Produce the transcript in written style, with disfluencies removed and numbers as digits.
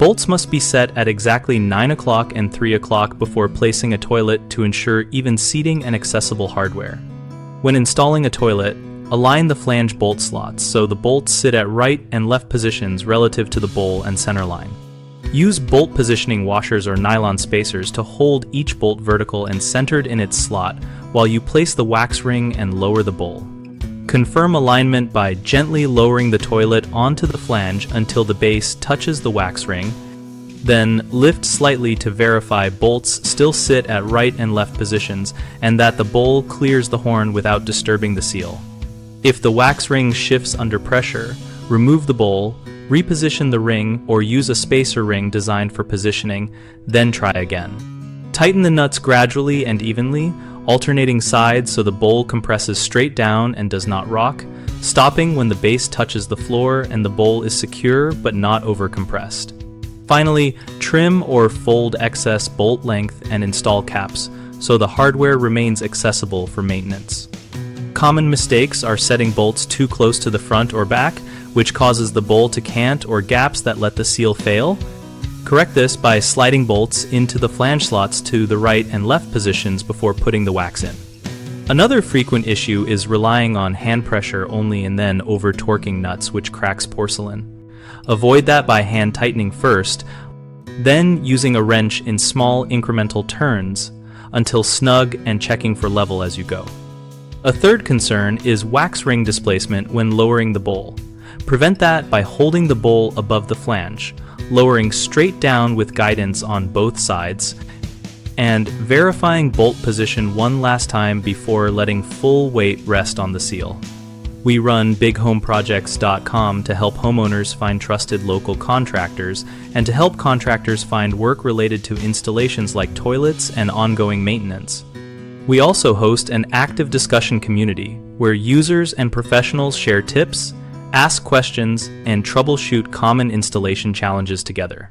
Bolts must be set at exactly 9 o'clock and 3 o'clock before placing a toilet to ensure even seating and accessible hardware. When installing a toilet, align the flange bolt slots so the bolts sit at right and left positions relative to the bowl and center line. Use bolt positioning washers or nylon spacers to hold each bolt vertical and centered in its slot while you place the wax ring and lower the bowl. Confirm alignment by gently lowering the toilet onto the flange until the base touches the wax ring. Then lift slightly to verify bolts still sit at right and left positions and that the bowl clears the horn without disturbing the seal. If the wax ring shifts under pressure, remove the bowl, reposition the ring or use a spacer ring designed for positioning, then try again. Tighten the nuts gradually and evenly, alternating sides so the bowl compresses straight down and does not rock, stopping when the base touches the floor and the bowl is secure but not overcompressed. Finally, trim or fold excess bolt length and install caps so the hardware remains accessible for maintenance. Common mistakes are setting bolts too close to the front or back, which causes the bowl to cant, or gaps that let the seal fail. Correct this by sliding bolts into the flange slots to the right and left positions before putting the wax in. Another frequent issue is relying on hand pressure only and then over-torquing nuts, which cracks porcelain. Avoid that by hand tightening first, then using a wrench in small incremental turns until snug and checking for level as you go. A third concern is wax ring displacement when lowering the bowl. Prevent that by holding the bowl above the flange, lowering straight down with guidance on both sides, and verifying bolt position one last time before letting full weight rest on the seal. We run bighomeprojects.com to help homeowners find trusted local contractors and to help contractors find work related to installations like toilets and ongoing maintenance. We also host an active discussion community where users and professionals share tips, ask questions, and troubleshoot common installation challenges together.